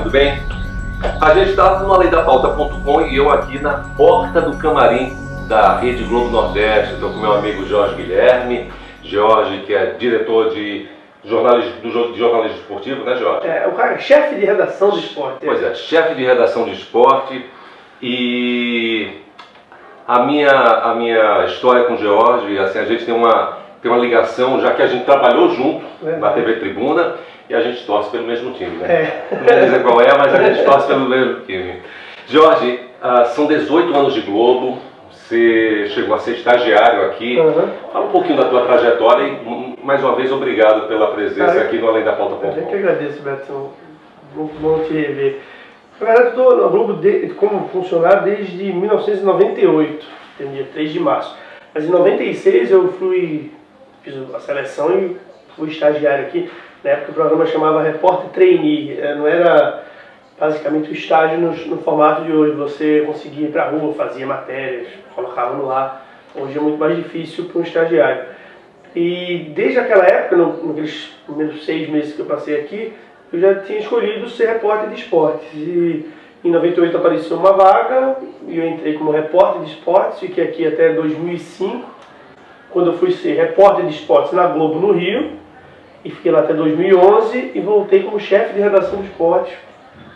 tudo bem? A gente está no AlemDaPauta.com e eu aqui na porta do camarim da Rede Globo Nordeste. Estou com meu amigo Jorge Guilherme. Jorge, que é diretor de jornalismo esportivo, né, Jorge? É, o cara é chefe de redação do esporte. Pois é, chefe de redação de esporte. E a minha história com o Jorge, assim, a gente tem uma ligação, já que a gente trabalhou junto na TV Tribuna e a gente torce pelo mesmo time, né? Não vou dizer qual é, mas a gente torce pelo mesmo time. Jorge, são 18 anos de Globo, você chegou a ser estagiário aqui. Fala um pouquinho da tua trajetória e, mais uma vez, obrigado pela presença aqui no AlemDaPauta.com. Eu que agradeço, Beto. Muito bom te rever. Na verdade, eu estou no Globo como funcionário desde 1998, dia 3 de março. Mas em 96 eu fiz a seleção e fui estagiário aqui. Na época o programa chamava Repórter Trainee. Não era basicamente o estágio no formato de hoje. Você conseguia ir para a rua, fazia matérias, colocava no ar. Hoje é muito mais difícil para um estagiário. E desde aquela época, naqueles primeiros 6 meses que eu passei aqui, eu já tinha escolhido ser repórter de esportes. E em 98 apareceu uma vaga e eu entrei como repórter de esportes. Fiquei aqui até 2005. Quando eu fui ser repórter de esportes na Globo no Rio, e fiquei lá até 2011 e voltei como chefe de redação de esportes.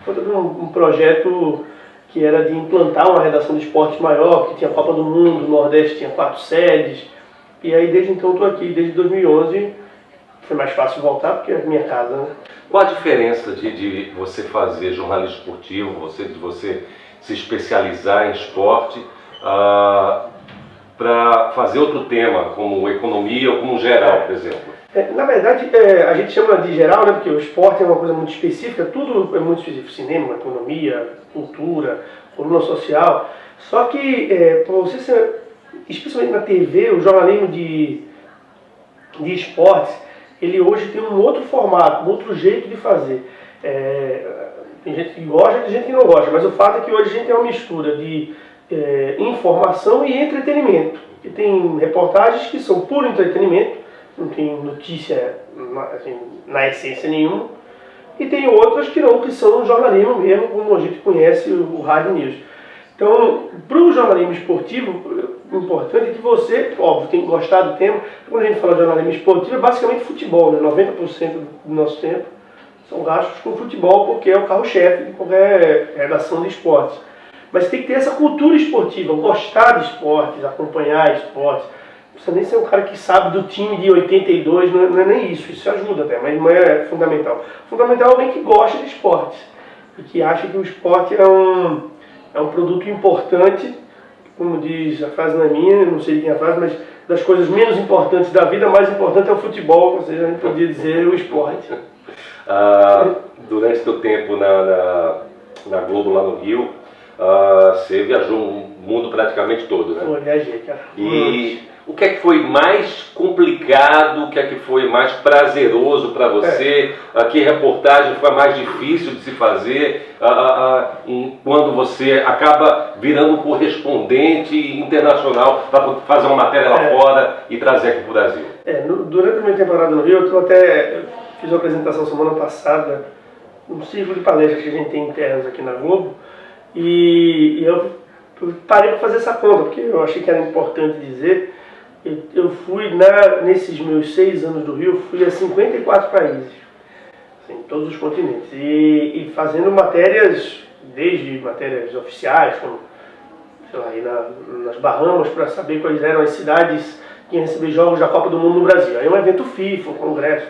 Foi todo um projeto que era de implantar uma redação de esportes maior, porque tinha a Copa do Mundo, o Nordeste tinha 4 sedes, e aí desde então estou aqui, desde 2011, foi mais fácil voltar porque é a minha casa, né? Qual a diferença de você fazer jornalismo esportivo, de você se especializar em esporte, para fazer outro tema, como economia ou como geral, por exemplo? Na verdade, a gente chama de geral, né, porque o esporte é uma coisa muito específica, tudo é muito específico, cinema, economia, cultura, coluna social. Só que, para você ser, especialmente na TV, o jornalismo de esportes, ele hoje tem um outro formato, um outro jeito de fazer. Tem gente que gosta e tem gente que não gosta, mas o fato é que hoje a gente tem uma mistura de informação e entretenimento. E tem reportagens que são puro entretenimento, não tem notícia assim, na essência nenhuma, e tem outras que não, que são jornalismo mesmo, como a gente conhece o Rádio News. Então, para o jornalismo esportivo, o importante é que você, óbvio, tem que gostar do tema. Quando a gente fala de jornalismo esportivo, é basicamente futebol, né? 90% do nosso tempo são gastos com futebol, porque é o carro-chefe de qualquer redação de esportes. Mas tem que ter essa cultura esportiva, gostar de esportes, acompanhar esportes. Não precisa nem ser um cara que sabe do time de 82, não é nem isso ajuda até, mas não é fundamental. Fundamental é alguém que gosta de esportes e que acha que o esporte é um produto importante, como diz a frase não é minha, não sei de quem é a frase, mas das coisas menos importantes da vida, mais importante é o futebol, ou seja, a gente podia dizer o esporte. Durante o seu tempo na Globo lá no Rio, você viajou o mundo praticamente todo, né? Pô, viajei, cara. E o que é que foi mais complicado, o que é que foi mais prazeroso para você? Que reportagem foi a mais difícil de se fazer quando você acaba virando um correspondente internacional para fazer uma matéria lá fora e trazer aqui para o Brasil? Durante a minha temporada no Rio, eu fiz uma apresentação semana passada, um ciclo de palestras que a gente tem internos aqui na Globo, e eu parei para fazer essa conta, porque eu achei que era importante dizer. Eu fui, nesses meus 6 anos do Rio, fui a 54 países, assim, em todos os continentes, e fazendo matérias, desde matérias oficiais, como, sei lá, ir nas Bahamas para saber quais eram as cidades que iam receber jogos da Copa do Mundo no Brasil. Aí um evento FIFA, um congresso,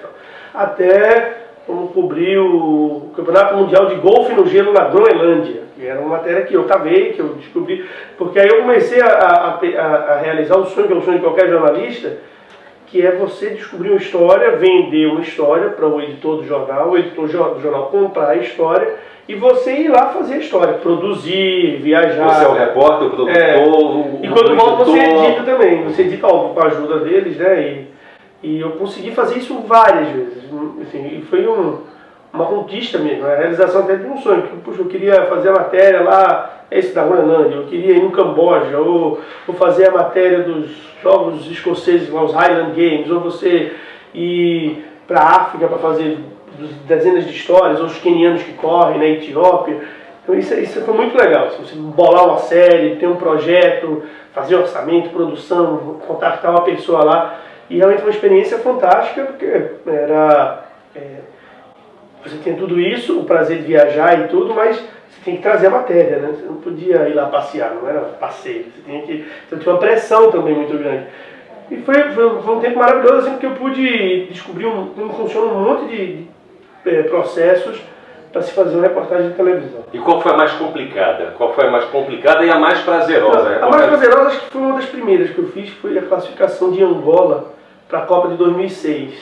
até como cobrir o Campeonato Mundial de Golfe no Gelo na Groenlândia, que era uma matéria que eu cavei, que eu descobri, porque aí eu comecei a realizar o sonho, que é o sonho de qualquer jornalista, que é você descobrir uma história, vender uma história para o editor do jornal, o editor do jornal comprar a história, e você ir lá fazer a história, produzir, viajar. Você é o repórter, o produtor, e quando volta você edita também, você edita, óbvio, com a ajuda deles, né? E eu consegui fazer isso várias vezes, assim, e foi uma conquista mesmo, a realização até de um sonho. Puxa, eu queria fazer a matéria lá, esse da Groenlândia, eu queria ir no Camboja, ou fazer a matéria dos jogos escoceses, os Highland Games, ou você ir para a África para fazer dezenas de histórias, ou os quenianos que correm na Etiópia. Então isso foi muito legal, assim, você bolar uma série, ter um projeto, fazer orçamento, produção, contactar uma pessoa lá. E realmente foi uma experiência fantástica, porque você tem tudo isso, o prazer de viajar e tudo, mas você tem que trazer a matéria, né? Você não podia ir lá passear, não era passeio. Então tinha uma pressão também muito grande. E foi um tempo maravilhoso, assim, porque eu pude descobrir como funciona um monte de processos para se fazer uma reportagem de televisão. E qual foi a mais complicada? Qual foi a mais complicada e a mais prazerosa? A mais prazerosa acho que foi uma das primeiras que eu fiz, foi a classificação de Angola para a Copa de 2006.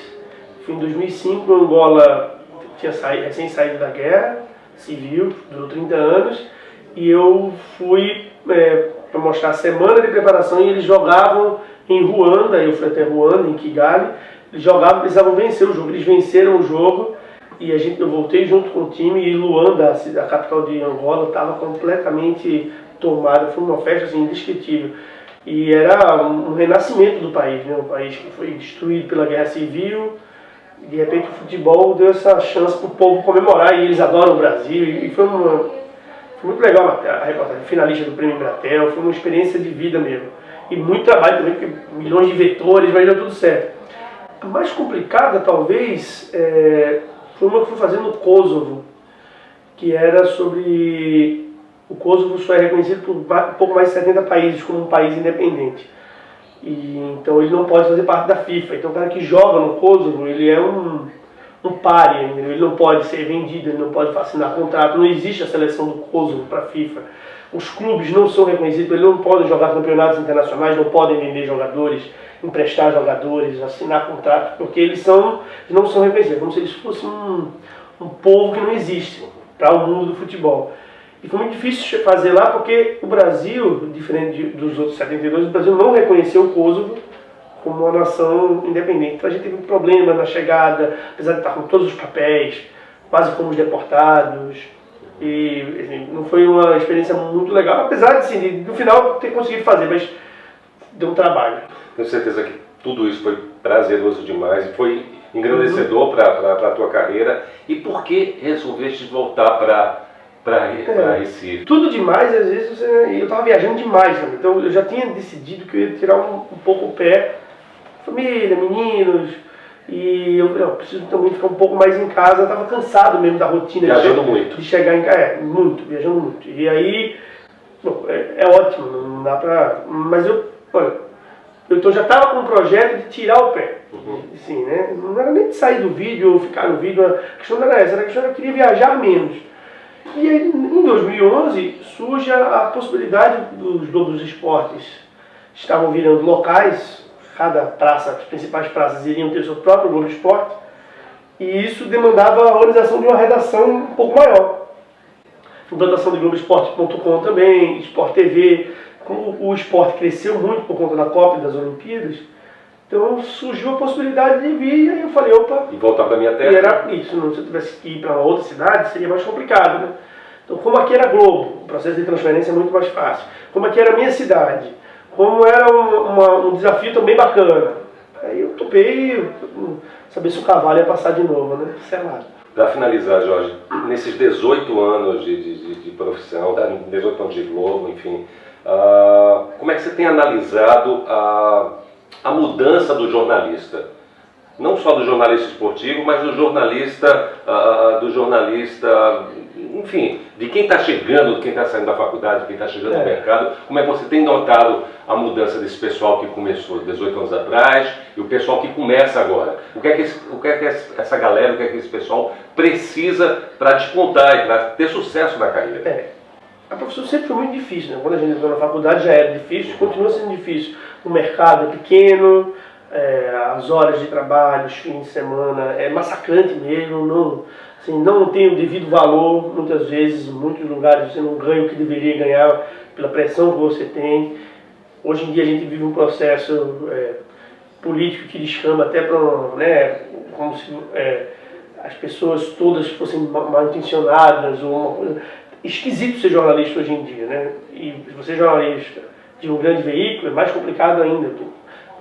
Foi em 2005, Angola tinha recém saído da guerra civil, durou 30 anos, e eu fui para mostrar a semana de preparação, e eles jogavam em Ruanda, eu fui até Ruanda, em Kigali, eles jogavam, precisavam vencer o jogo, eles venceram o jogo, e eu voltei junto com o time, e Luanda, a capital de Angola, estava completamente tomada, foi uma festa assim, indescritível. E era um renascimento do país, né? Um país que foi destruído pela guerra civil, e de repente o futebol deu essa chance para o povo comemorar, e eles adoram o Brasil, e foi muito legal a reportagem, finalista do Prêmio Embratel, foi uma experiência de vida mesmo. E muito trabalho também, porque milhões de vetores, mas deu tudo certo. A mais complicada, talvez, foi uma que eu fui fazer no Kosovo, que era sobre... O Kosovo só é reconhecido por um pouco mais de 70 países como um país independente. Então ele não pode fazer parte da FIFA. Então o cara que joga no Kosovo, ele é um pária, entendeu? Ele não pode ser vendido, ele não pode assinar contrato, não existe a seleção do Kosovo para a FIFA. Os clubes não são reconhecidos, eles não podem jogar campeonatos internacionais, não podem vender jogadores, emprestar jogadores, assinar contrato, porque eles não são reconhecidos, como se eles fossem um povo que não existe para o mundo do futebol. E foi muito difícil fazer lá, porque o Brasil, diferente dos outros 72, o Brasil não reconheceu o Kosovo como uma nação independente. Então a gente teve um problema na chegada, apesar de estar com todos os papéis, quase como os deportados. E assim, não foi uma experiência muito legal, apesar de, assim, no final, ter conseguido fazer, mas deu um trabalho. Tenho certeza que tudo isso foi prazeroso demais e foi engrandecedor para a tua carreira. E por que resolveste voltar para Recife? Tudo demais, às vezes eu estava viajando demais, sabe? Então eu já tinha decidido que eu ia tirar um pouco o pé, família, meninos, e eu preciso também ficar um pouco mais em casa. Eu estava cansado mesmo da rotina de chegar em casa, viajando muito. E aí, é ótimo, não dá pra... Mas eu já estava com um projeto de tirar o pé, assim, né? Não era nem de sair do vídeo ou ficar no vídeo, a questão não era essa, a questão era que eu queria viajar menos. E aí, em 2011, surge a possibilidade dos Globos Esportes estavam virando locais, cada praça, as principais praças iriam ter seu próprio Globo Esporte, e isso demandava a organização de uma redação um pouco maior. Implantação de Globoesporte.com também, Sport TV. Como o esporte cresceu muito por conta da Copa e das Olimpíadas, então surgiu a possibilidade de vir, e aí eu falei, opa... E voltar para a minha terra? E era isso, se eu tivesse que ir para uma outra cidade, seria mais complicado, né? Então, como aqui era Globo, o processo de transferência é muito mais fácil. Como aqui era a minha cidade, como era um desafio também bacana. Aí eu topei, saber se o cavalo ia passar de novo, né? Selado. Para finalizar, Jorge, nesses 18 anos de profissão, 18 anos de Globo, enfim, como é que você tem analisado a mudança do jornalista? Não só do jornalista esportivo, mas do jornalista, enfim, de quem está chegando, de quem está saindo da faculdade, de quem está chegando no mercado. Como é que você tem notado a mudança desse pessoal que começou 18 anos atrás e o pessoal que começa agora? O que é que essa galera, o que é que esse pessoal precisa para despontar e para ter sucesso na carreira? A profissão sempre foi muito difícil, né? Quando a gente entrou na faculdade já era difícil, continua sendo difícil. O mercado é pequeno, as horas de trabalho, os fins de semana, é massacrante mesmo, não tem o devido valor, muitas vezes, em muitos lugares você não ganha o que deveria ganhar pela pressão que você tem. Hoje em dia a gente vive um processo político que descamba até para, como se as pessoas todas fossem mal intencionadas, ou uma coisa... Esquisito ser jornalista hoje em dia, né? E se você é jornalista de um grande veículo, é mais complicado ainda.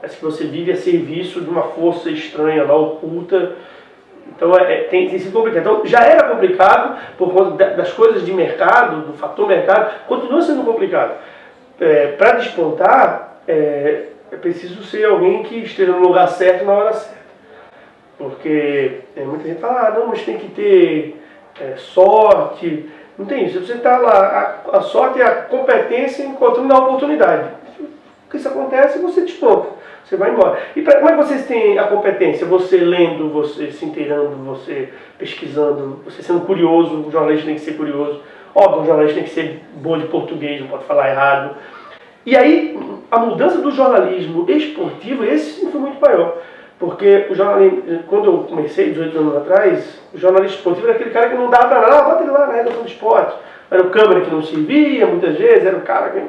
Parece que você vive a serviço de uma força estranha lá, oculta. Então tem sido complicado. Então já era complicado por conta das coisas de mercado, do fator mercado, continua sendo complicado. Para despontar, é preciso ser alguém que esteja no lugar certo na hora certa. Porque muita gente fala, não, mas tem que ter sorte. Não tem isso. Você está lá, a sorte é a competência encontrando a oportunidade. O que isso acontece, você desponta. Você vai embora. E como é que vocês têm a competência? Você lendo, você se inteirando, você pesquisando, você sendo curioso. O jornalista tem que ser curioso. Óbvio, o jornalista tem que ser bom de português, não pode falar errado. E aí, a mudança do jornalismo esportivo, esse foi muito maior. Porque o jornalismo, quando eu comecei, 18 anos atrás, o jornalista esportivo era aquele cara que não dava pra nada. Bota ele lá na redação do esporte. Era o câmera que não servia, muitas vezes, era o cara que...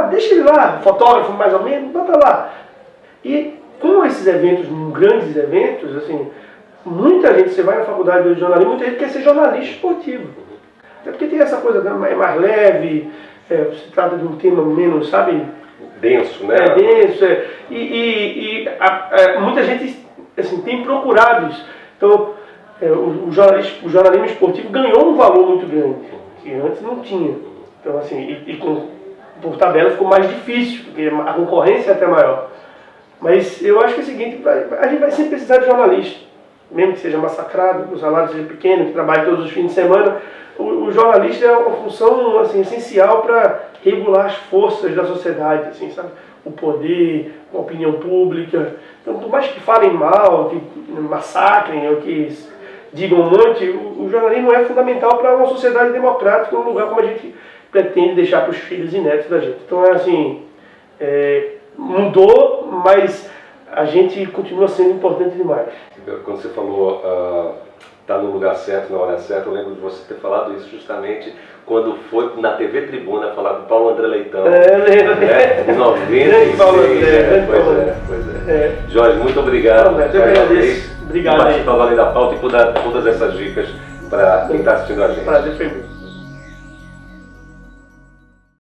deixa ele lá, fotógrafo mais ou menos, bota lá. E com esses eventos, grandes eventos, assim, muita gente, você vai na faculdade de jornalismo, muita gente quer ser jornalista esportivo. Até porque tem essa coisa mais leve, se trata de um tema menos, sabe? Denso, né? Denso. Muita gente assim, tem procurado isso. Então, o jornalismo esportivo ganhou um valor muito grande, que antes não tinha. Então, assim, por tabela ficou mais difícil, porque a concorrência é até maior. Mas eu acho que é o seguinte, a gente vai sempre precisar de jornalista, mesmo que seja massacrado, que o salário seja pequeno, que trabalhe todos os fins de semana. O jornalista é uma função assim, essencial para regular as forças da sociedade, assim, sabe? O poder, a opinião pública. Então, por mais que falem mal, que massacrem, ou que digam um monte, o jornalismo é fundamental para uma sociedade democrática, um lugar como a gente pretende deixar para os filhos e netos da gente. Então, mudou, mas a gente continua sendo importante demais. Quando você falou tá no lugar certo, na hora certa, eu lembro de você ter falado isso justamente quando foi na TV Tribuna falar com o Paulo André Leitão. Lembro. Né? Em 96. Pois é. Jorge, muito obrigado. Eu agradeço. Obrigado. Por participar do Além da Pauta e por dar todas essas dicas para quem está assistindo a gente. Prazer foi meu.